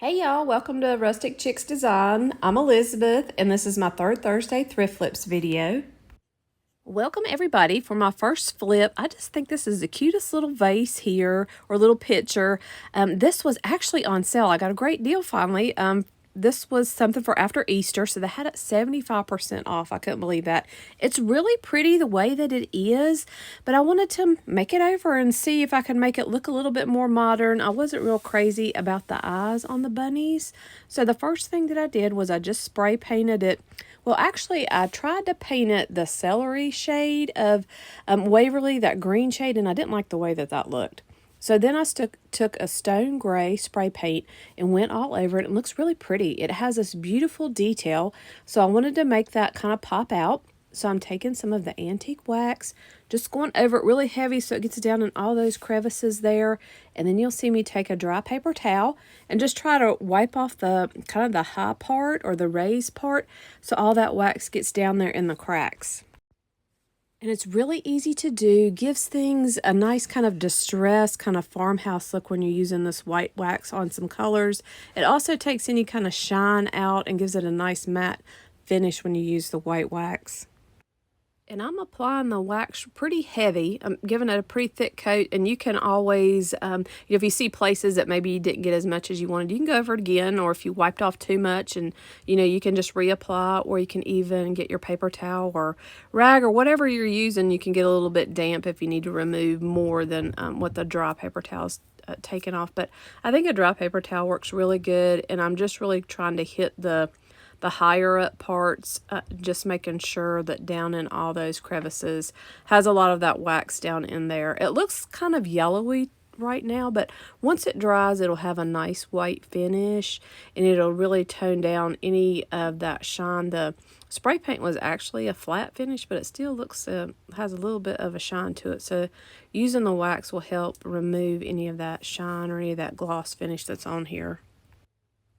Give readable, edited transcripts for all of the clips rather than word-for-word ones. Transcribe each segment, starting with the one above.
Hey y'all, welcome to Rustic Chicks Design. I'm Elizabeth and this is my Third Thursday Thrift Flips video. Welcome everybody for my first flip. I just think this is the cutest little vase here, or little picture. This was actually on sale. I got a great deal finally. This was something for after Easter, so they had it 75% off. I couldn't believe that. It's really pretty the way that it is, but I wanted to make it over and see if I could make it look a little bit more modern. I wasn't real crazy about the eyes on the bunnies, so the first thing that I did was I just spray painted it. Well, actually, I tried to paint it the celery shade of Waverly, that green shade, and I didn't like the way that that looked. So then I took a stone gray spray paint and went all over it. It looks really pretty. It has this beautiful detail, so I wanted to make that kind of pop out. So I'm taking some of the antique wax, just going over it really heavy so it gets down in all those crevices there. And then you'll see me take a dry paper towel and just try to wipe off the kind of the high part or the raised part so all that wax gets down there in the cracks. And it's really easy to do, gives things a nice kind of distressed kind of farmhouse look when you're using this white wax on some colors. It also takes any kind of shine out and gives it a nice matte finish when you use the white wax. And I'm applying the wax pretty heavy. I'm giving it a pretty thick coat, and you can always, if you see places that maybe you didn't get as much as you wanted, you can go over it again, or if you wiped off too much, and, you can just reapply, or you can even get your paper towel or rag or whatever you're using. You can get a little bit damp if you need to remove more than what the dry paper towel's taken off. But I think a dry paper towel works really good, and I'm just really trying to hit the higher up parts, just making sure that down in all those crevices has a lot of that wax down in there. It looks kind of yellowy right now, but once it dries, it'll have a nice white finish, and it'll really tone down any of that shine. The spray paint was actually a flat finish, but it still looks, has a little bit of a shine to it. So using the wax will help remove any of that shine or any of that gloss finish that's on here.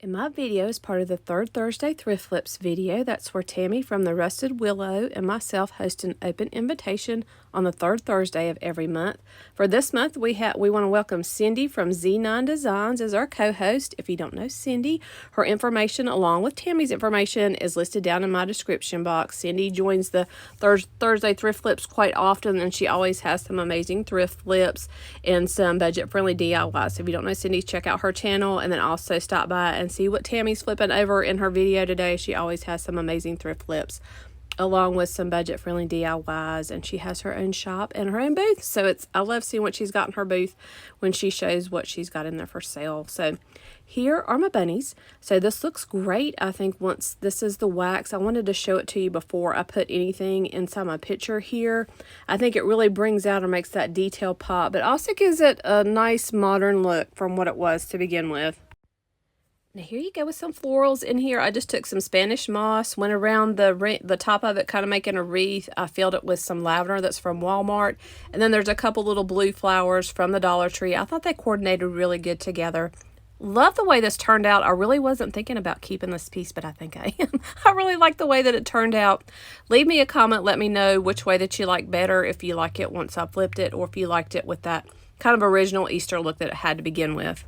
And my video is part of the Third Thursday Thrift Flips video. That's where Tammy from the Rusted Willow and myself host an open invitation on the third Thursday of every month. For this month, we want to welcome Cindy from Z9 Designs as our co-host. If you don't know Cindy, her information along with Tammy's information is listed down in my description box. Cindy joins the Thursday Thrift Flips quite often, and she always has some amazing thrift flips and some budget-friendly DIYs. So if you don't know Cindy, check out her channel, and then also stop by and see what Tammy's flipping over in her video today. She always has some amazing thrift flips along with some budget-friendly DIYs, and she has her own shop and her own booth. So I love seeing what she's got in her booth when she shows what she's got in there for sale. So here are my bunnies. So this looks great. I think once this is the wax, I wanted to show it to you before I put anything inside my picture here. I think it really brings out or makes that detail pop, but also gives it a nice modern look from what it was to begin with. Now here you go with some florals in here. I just took some Spanish moss, went around the top of it, kind of making a wreath. I filled it with some lavender that's from Walmart. And then there's a couple little blue flowers from the Dollar Tree. I thought they coordinated really good together. Love the way this turned out. I really wasn't thinking about keeping this piece, but I think I am. I really like the way that it turned out. Leave me a comment. Let me know which way that you like better, if you like it once I flipped it, or if you liked it with that kind of original Easter look that it had to begin with.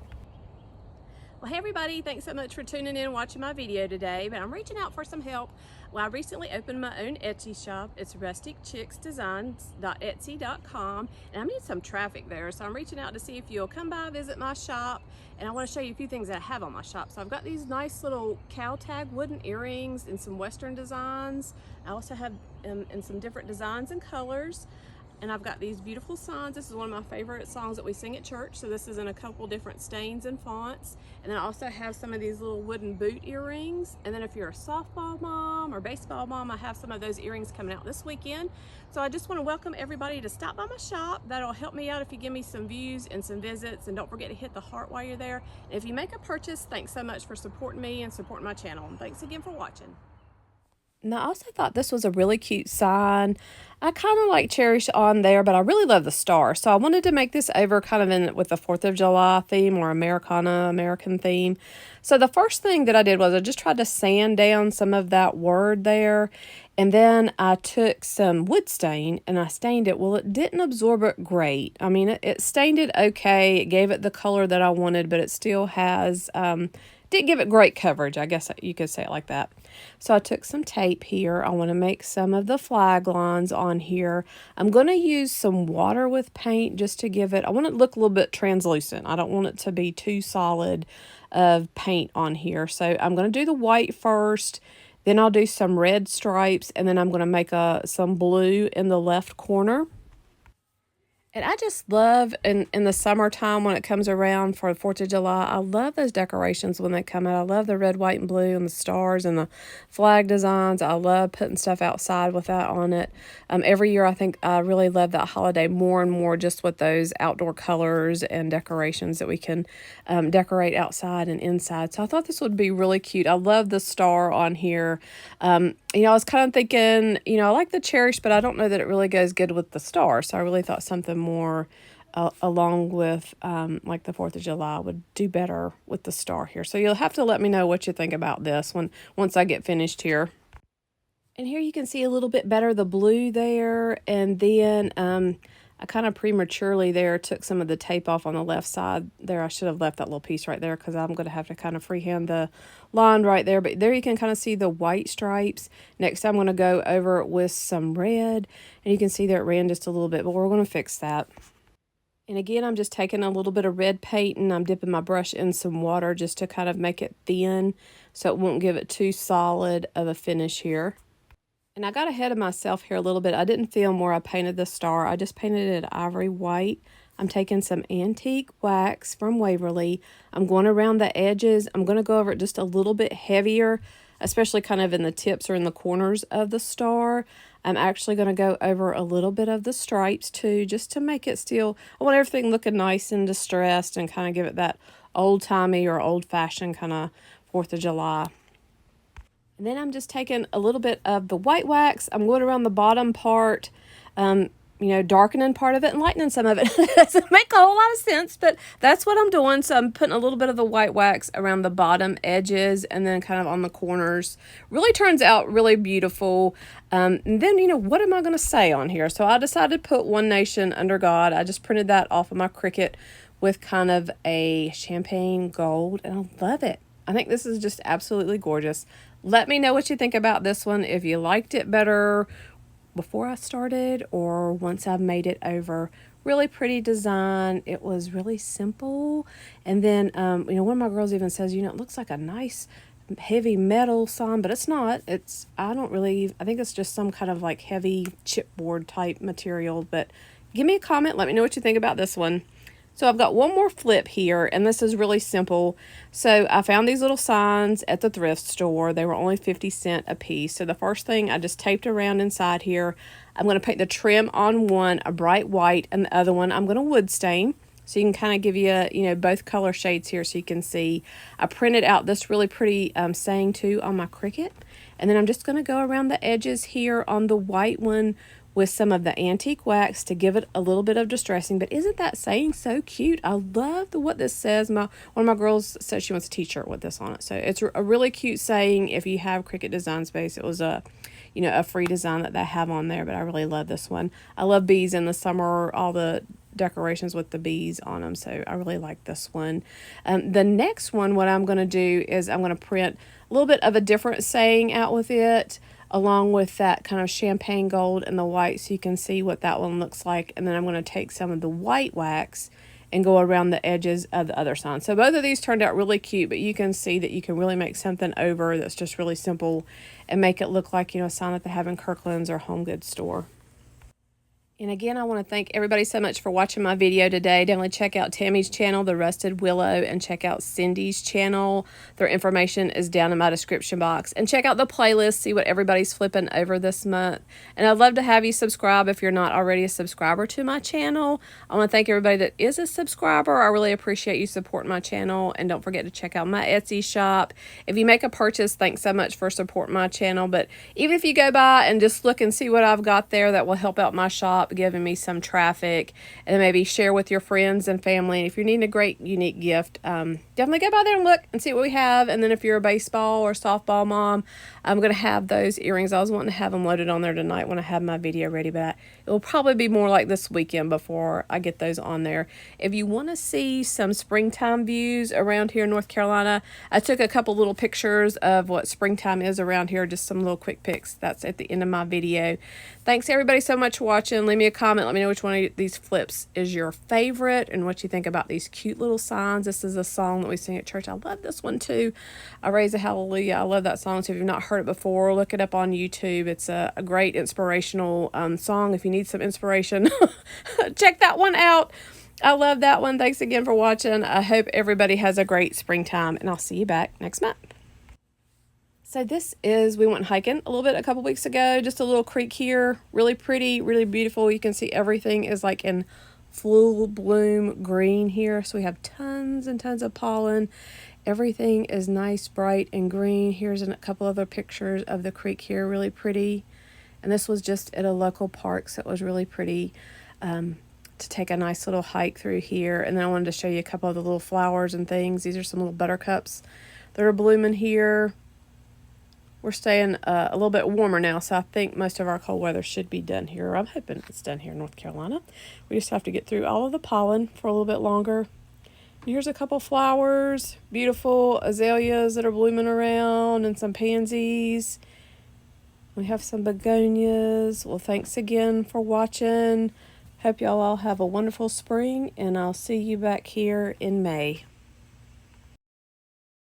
Well, hey everybody, thanks so much for tuning in and watching my video today, but I'm reaching out for some help. Well, I recently opened my own Etsy shop. It's rusticchicksdesigns.etsy.com, and I need some traffic there, so I'm reaching out to see if you'll come by, visit my shop, and I want to show you a few things that I have on my shop. So I've got these nice little cow tag wooden earrings and some Western designs. I also have in some different designs and colors. And I've got these beautiful signs. This is one of my favorite songs that we sing at church. So this is in a couple different stains and fonts. And then I also have some of these little wooden boot earrings. And then if you're a softball mom or baseball mom, I have some of those earrings coming out this weekend. So I just want to welcome everybody to stop by my shop. That'll help me out if you give me some views and some visits. And don't forget to hit the heart while you're there. And if you make a purchase, thanks so much for supporting me and supporting my channel. And thanks again for watching. And I also thought this was a really cute sign. I kind of like Cherish on there, but I really love the star. So I wanted to make this over kind of in with the 4th of July theme or American theme. So the first thing that I did was I just tried to sand down some of that word there. And then I took some wood stain and I stained it. Well, it didn't absorb it great. I mean, it stained it okay. It gave it the color that I wanted, but it still has didn't give it great coverage, I guess you could say it like that. So I took some tape here. I want to make some of the flag lines on here. I'm going to use some water with paint just to give it, I want it to look a little bit translucent. I don't want it to be too solid of paint on here. So I'm going to do the white first, then I'll do some red stripes, and then I'm going to make some blue in the left corner. And I just love, in the summertime when it comes around for the 4th of July, I love those decorations when they come out. I love the red, white, and blue and the stars and the flag designs. I love putting stuff outside with that on it. Every year I think I really love that holiday more and more, just with those outdoor colors and decorations that we can decorate outside and inside. So I thought this would be really cute. I love the star on here. You know, I was kind of thinking, you know, I like the cherish, but I don't know that it really goes good with the star. So I really thought something more along with like the 4th of July would do better with the star here. So you'll have to let me know what you think about this once I get finished here. And here you can see a little bit better the blue there. And then I kind of prematurely there took some of the tape off on the left side there. I should have left that little piece right there because I'm going to have to kind of freehand the line right there. But there you can kind of see the white stripes. Next I'm going to go over it with some red. And you can see that it ran just a little bit, but we're going to fix that. And again, I'm just taking a little bit of red paint and I'm dipping my brush in some water just to kind of make it thin so it won't give it too solid of a finish here. And I got ahead of myself here a little bit. I didn't film where I painted the star. I just painted it ivory white. I'm taking some antique wax from Waverly. I'm going around the edges. I'm going to go over it just a little bit heavier, especially kind of in the tips or in the corners of the star. I'm actually going to go over a little bit of the stripes too, just to make it still, I want everything looking nice and distressed and kind of give it that old-timey or old-fashioned kind of 4th of July. And then I'm just taking a little bit of the white wax. I'm going around the bottom part, you know, darkening part of it and lightening some of it. It doesn't make a whole lot of sense, but that's what I'm doing. So I'm putting a little bit of the white wax around the bottom edges and then kind of on the corners. Really turns out really beautiful. And then, you know, what am I going to say on here? So I decided to put One Nation Under God. I just printed that off of my Cricut with kind of a champagne gold, and I love it. I think this is just absolutely gorgeous. Let me know what you think about this one, if you liked it better before I started or once I've made it over. Really pretty design. It was really simple. And then, you know, one of my girls even says, you know, it looks like a nice heavy metal sign, but it's not. I think it's just some kind of like heavy chipboard type material. But give me a comment. Let me know what you think about this one. So I've got one more flip here, and this is really simple. So I found these little signs at the thrift store. They were only 50 cents a piece. So the first thing I just taped around inside here. I'm going to paint the trim on one a bright white, and the other one I'm going to wood stain. So you can kind of give you both color shades here so you can see. I printed out this really pretty saying too on my Cricut. And then I'm just going to go around the edges here on the white one with some of the antique wax to give it a little bit of distressing. But isn't that saying so cute? I love what this says. One of my girls said she wants a t-shirt with this on it. So it's a really cute saying. If you have Cricut Design Space, it was a free design that they have on there. But I really love this one. I love bees in the summer, all the decorations with the bees on them. So I really like this one. The next one, what I'm going to do is I'm going to print a little bit of a different saying out with it, along with that kind of champagne gold and the white, so you can see what that one looks like. And then I'm going to take some of the white wax and go around the edges of the other sign. So both of these turned out really cute, but you can see that you can really make something over that's just really simple and make it look like, a sign that they have in Kirkland's or Home Goods store. And again, I want to thank everybody so much for watching my video today. Definitely check out Tammy's channel, The Rusted Willow, and check out Cindy's channel. Their information is down in my description box. And check out the playlist, see what everybody's flipping over this month. And I'd love to have you subscribe if you're not already a subscriber to my channel. I want to thank everybody that is a subscriber. I really appreciate you supporting my channel. And don't forget to check out my Etsy shop. If you make a purchase, thanks so much for supporting my channel. But even if you go by and just look and see what I've got there, that will help out my shop, giving me some traffic, and maybe share with your friends and family. And if you're needing a great unique gift, definitely go by there and look and see what we have. And then if you're a baseball or softball mom, I'm going to have those earrings. I was wanting to have them loaded on there tonight when I have my video ready, but it will probably be more like this weekend before I get those on there. If you want to see some springtime views around here in North Carolina, I took a couple little pictures of what springtime is around here, just some little quick pics. That's at the end of my video. Thanks everybody so much for watching. Leave me a comment. Let me know which one of these flips is your favorite and what you think about these cute little signs. This is a song that we sing at church. I love this one too. I Raise a Hallelujah. I love that song. So if you've not heard it before, look it up on YouTube. It's a great inspirational song. If you need some inspiration, check that one out. I love that one. Thanks again for watching. I hope everybody has a great springtime, and I'll see you back next month. So we went hiking a little bit a couple weeks ago, just a little creek here, really pretty, really beautiful. You can see everything is like in full bloom green here. So we have tons and tons of pollen. Everything is nice, bright, and green. Here's a couple other pictures of the creek here, really pretty. And this was just at a local park, so it was really pretty to take a nice little hike through here. And then I wanted to show you a couple of the little flowers and things. These are some little buttercups that are blooming here. We're staying a little bit warmer now, so I think most of our cold weather should be done here. I'm hoping it's done here in North Carolina. We just have to get through all of the pollen for a little bit longer. Here's a couple flowers, beautiful azaleas that are blooming around, and some pansies. We have some begonias. Well, thanks again for watching. Hope y'all all have a wonderful spring, and I'll see you back here in May.